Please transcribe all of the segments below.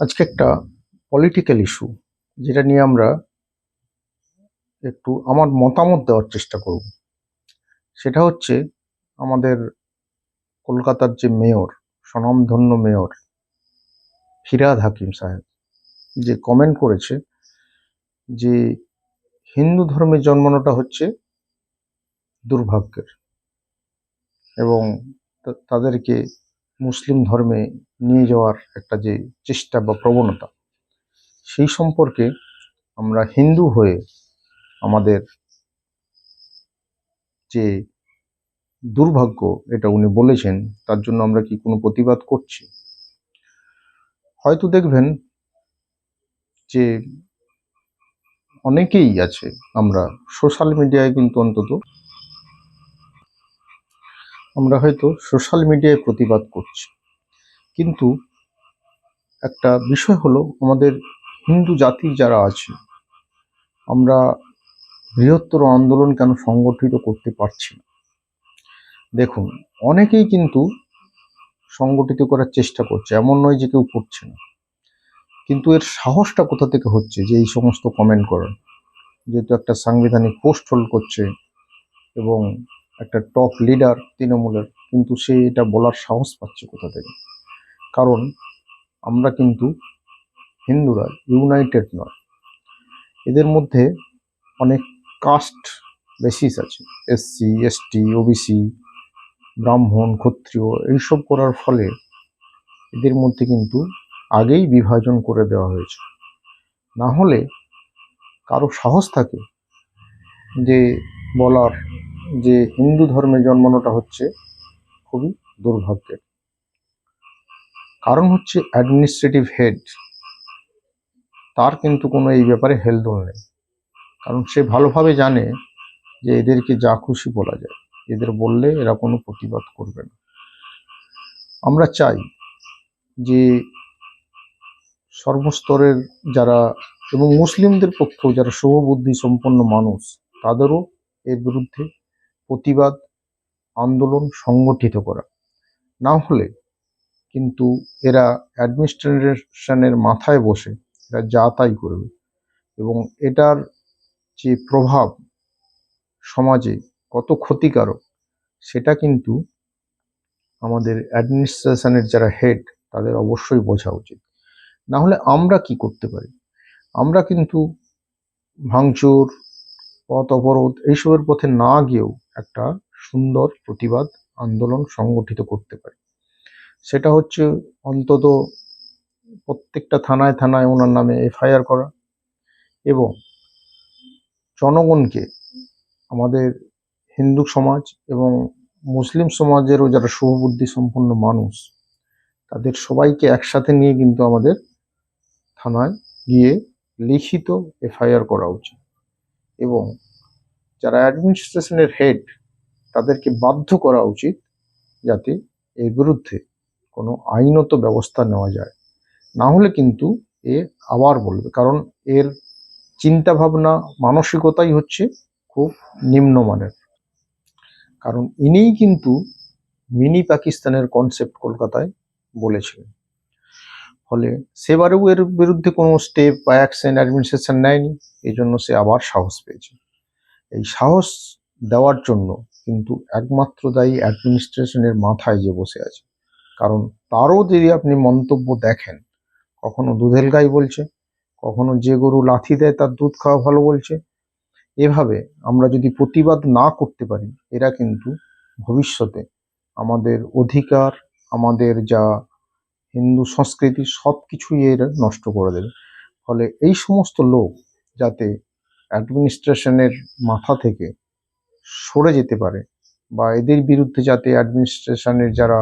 আজকে একটা political issue যেটা নিয়ে আমরা একটু আমার মতামত দেওয়ার চেষ্টা করব। সেটা হচ্ছে আমাদের কলকাতার যে মেয়র, স্বনামধন্য মেয়র ফিরহাদ হাকিম সাহেব যে কমেন্ট করেছে যে হিন্দু ধর্মে জন্মানোটা হচ্ছে দুর্ভাগ্যের এবং তাদেরকে মুসলিম ধর্মে নিয়ে যাওয়ার একটা যে চেষ্টা বা প্রবণতা, সেই সম্পর্কে আমরা হিন্দু হয়ে আমাদের যে দুর্ভাগ্য এটা উনি বলেছেন, তার জন্য আমরা কি কোনো প্রতিবাদ করছি? হয়তো দেখবেন যে অনেকেই আছে, আমরা সোশ্যাল মিডিয়ায় কিন্তু অন্তত আমরা হয়তো সোশ্যাল মিডিয়ায় প্রতিবাদ করছি, কিন্তু একটা বিষয় হলো আমাদের হিন্দু জাতির যারা আছে, আমরা বৃহত্তর আন্দোলন কেন সংগঠিত করতে পারছি না? দেখুন, অনেকেই কিন্তু সংগঠিত করার চেষ্টা করছে, এমন নয় যে কেউ করছে না, কিন্তু এর সাহসটা কোথা থেকে হচ্ছে যে এই সমস্ত কমেন্ট করার? যেহেতু একটা সাংবিধানিক পোস্ট হোল্ড করছে এবং একটা টপ লিডার তৃণমূলের, কিন্তু সে এটা বলার সাহস পাচ্ছে কোথা থেকে? কারণ আমরা কিন্তু হিন্দুরা ইউনাইটেড নয়, এদের মধ্যে অনেক কাস্ট বেসিস আছে, এসসি, এসটি, ওবিসি, ব্রাহ্মণ, ক্ষত্রিয়, এইসব করার ফলে এদের মধ্যে কিন্তু আগেই বিভাজন করে দেওয়া হয়েছে। না হলে কারো সাহস থাকে যে বলার যে হিন্দু ধর্মে জন্মানোটা হচ্ছে খুবই দুর্ভাগ্যের? কারণ হচ্ছে অ্যাডমিনিস্ট্রেটিভ হেড, তার কিন্তু কোনো এই ব্যাপারে হেলদোল নেই। কারণ সে ভালোভাবে জানে যে এদেরকে যা খুশি বলা যায়, এদের বললে এরা কোনো প্রতিবাদ করবে না। আমরা চাই যে সর্বস্তরের যারা এবং মুসলিমদের পক্ষেও যারা শুভবুদ্ধি সম্পন্ন মানুষ, তাদেরও এর বিরুদ্ধে প্রতিবাদ আন্দোলন সংগঠিত করা। না হলে কিন্তু এরা অ্যাডমিনিস্ট্রেশনের মাথায় বসে এরা যা তাই করবে এবং এটার যে প্রভাব সমাজে কত ক্ষতিকারক, সেটা কিন্তু আমাদের অ্যাডমিনিস্ট্রেশনের যারা হেড, তাদের অবশ্যই বোঝা উচিত। না হলে আমরা কি করতে পারি? আমরা কিন্তু ভাঙচুর, পথ অবরোধ এইসবের পথে না গিয়েও একটা সুন্দর প্রতিবাদ আন্দোলন সংগঠিত করতে পারি। সেটা হচ্ছে অন্তত প্রত্যেকটা থানায় থানায় ওনার নামে এফআইআর করা এবং জনগণকে, আমাদের হিন্দু সমাজ এবং মুসলিম সমাজেরও যারা শুভবুদ্ধি সম্পন্ন মানুষ, তাদের সবাইকে একসাথে নিয়ে কিন্তু আমাদের থানায় গিয়ে লিখিত এফআইআর করা উচিত এবং যারা অ্যাডমিনিস্ট্রেশনের হেড, তাদেরকে বাধ্য করা উচিত যাতে এর বিরুদ্ধে কোনো আইনত ব্যবস্থা নেওয়া যায়। না হলে কিন্তু এ আবার বলবে, কারণ এর চিন্তা ভাবনা মানসিকতাই হচ্ছে খুব নিম্নমানের। কারণ ইনিই কিন্তু মিনি পাকিস্তানের কনসেপ্ট কলকাতায় বলেছিলেন। ফলে সেবারেও এর বিরুদ্ধে কোনো স্টেপ বা অ্যাকশন অ্যাডমিনিস্ট্রেশন নেয়নি, এই জন্য সে আবার সাহস পেয়েছে। এই সাহস দেওয়ার জন্য কিন্তু একমাত্র দায়ী অ্যাডমিনিস্ট্রেশনের মাথায় যে বসে আছে। কারণ তারও যদি আপনি মন্তব্য দেখেন, কখনো দুধেল গাই বলছে, কখনো যে গরু লাথি দেয় তার দুধ খাওয়া ভালো বলছে। এভাবে আমরা যদি প্রতিবাদ না করতে পারি, এরা কিন্তু ভবিষ্যতে আমাদের অধিকার, আমাদের যা হিন্দু সংস্কৃতি, সব কিছুই এরা নষ্ট করে দেবে। ফলে এই সমস্ত লোক যাতে অ্যাডমিনিস্ট্রেশনের মাথা থেকে সরে যেতে পারে বা এদের বিরুদ্ধে যাতে অ্যাডমিনিস্ট্রেশনের যারা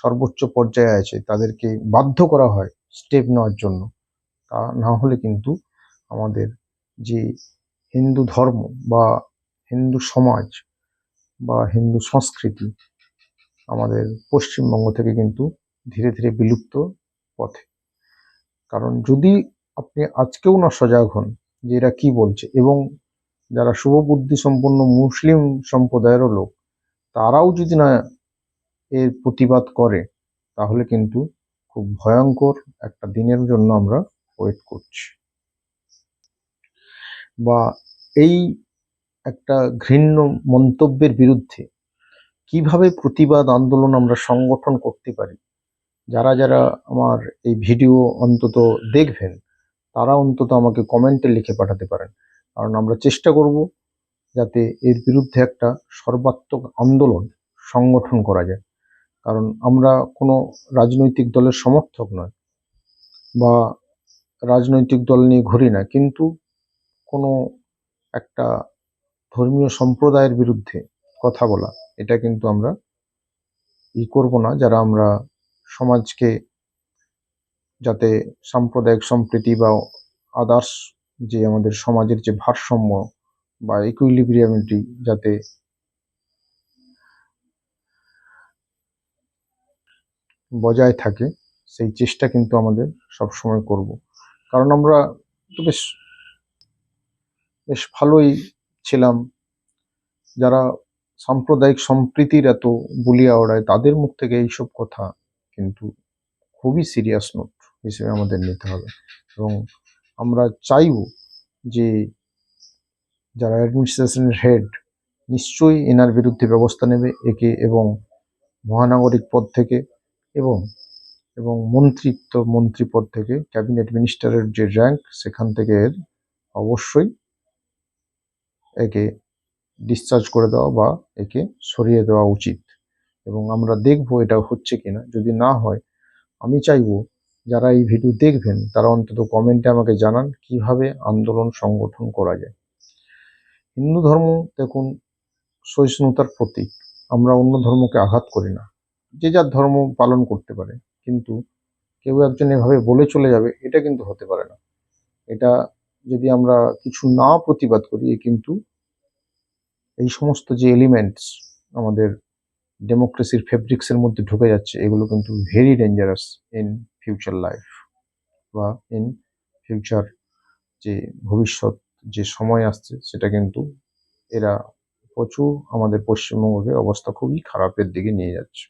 সর্বোচ্চ পর্যায়ে আছে তাদেরকে বাধ্য করা হয় স্টেপ নেওয়ার জন্য, তা না হলে কিন্তু আমাদের যে হিন্দু ধর্ম বা হিন্দু সমাজ বা হিন্দু সংস্কৃতি আমাদের পশ্চিমবঙ্গ থেকে কিন্তু ধীরে ধীরে বিলুপ্ত পথে। কারণ যদি আপনি আজকেও না সজাগ হন যে এরা কি বলছে, এবং যারা শুভবুদ্ধি সম্পন্ন মুসলিম সম্প্রদায়েরও লোক, তারাও যদি না এর প্রতিবাদ করে, তাহলে কিন্তু খুব ভয়ঙ্কর একটা দিনের জন্য আমরা ওয়েট করছি। বা এই একটা ঘৃণ্য মন্তব্যের বিরুদ্ধে কিভাবে প্রতিবাদ আন্দোলন আমরা সংগঠন করতে পারি, যারা যারা আমার এই ভিডিও অন্তত দেখবেন তারা অন্তত আমাকে কমেন্টে লিখে পাঠাতে পারেন। কারণ আমরা চেষ্টা করব যাতে এর বিরুদ্ধে একটা সর্বাত্মক আন্দোলন সংগঠন করা যায়। কারণ আমরা কোনো রাজনৈতিক দলের সমর্থক নয় বা রাজনৈতিক দল নিয়ে ঘুরি না, কিন্তু কোনো একটা ধর্মীয় সম্প্রদায়ের বিরুদ্ধে কথা বলা এটা কিন্তু আমরা করব না, যারা আমরা সমাজকে যাতে সাম্প্রদায়িক সম্প্রীতি বা আদার্স যে আমাদের সমাজের যে ভারসাম্য বা ইকুইলিব্রিয়ামিটি যাতে বজায় থাকে, সেই চেষ্টা কিন্তু আমাদের সবসময় করব। কারণ আমরা তো বেশ বেশ ভালোই ছিলাম, যারা সাম্প্রদায়িক সম্প্রীতির এত বুলিয়া ওড়ায় তাদের মুখ থেকে এইসব কথা কিন্তু খুবই সিরিয়াস নোট হিসেবে আমাদের নিতে হবে। এবং আমরা চাইব যে যারা অ্যাডমিনিস্ট্রেশনের হেড নিশ্চয়ই এনার বিরুদ্ধে ব্যবস্থা নেবে একে, এবং মহানাগরিক পদ থেকে এবং এবং মন্ত্রী পদ থেকে, ক্যাবিনেট মিনিস্টারের যে র্যাঙ্ক সেখান থেকে এর অবশ্যই একে ডিসচার্জ করে দেওয়া বা একে সরিয়ে দেওয়া উচিত। এবং আমরা দেখব এটা হচ্ছে কিনা। যদি না হয় আমি চাইবো যারা এই ভিডিও দেখবেন তারা অন্তত কমেন্টে আমাকে জানান কিভাবে আন্দোলন সংগঠন করা যায়। হিন্দু ধর্ম দেখুন সহিষ্ণুতার প্রতীক, আমরা অন্য ধর্মকে আঘাত করি না, যে যার ধর্ম পালন করতে পারে, কিন্তু কেউ একজন এভাবে বলে চলে যাবে এটা কিন্তু হতে পারে না। এটা যদি আমরা কিছু না প্রতিবাদ করি, কিন্তু এই সমস্ত যে এলিমেন্টস আমাদের ডেমোক্রেসির ফেব্রিক্সের মধ্যে ঢুকে যাচ্ছে, এগুলো কিন্তু very dangerous in future life বা ইন ফিউচার যে ভবিষ্যৎ যে সময় আসছে সেটা কিন্তু এরা প্রচুর আমাদের পশ্চিমবঙ্গকে অবস্থা খুবই খারাপের দিকে নিয়ে যাচ্ছে।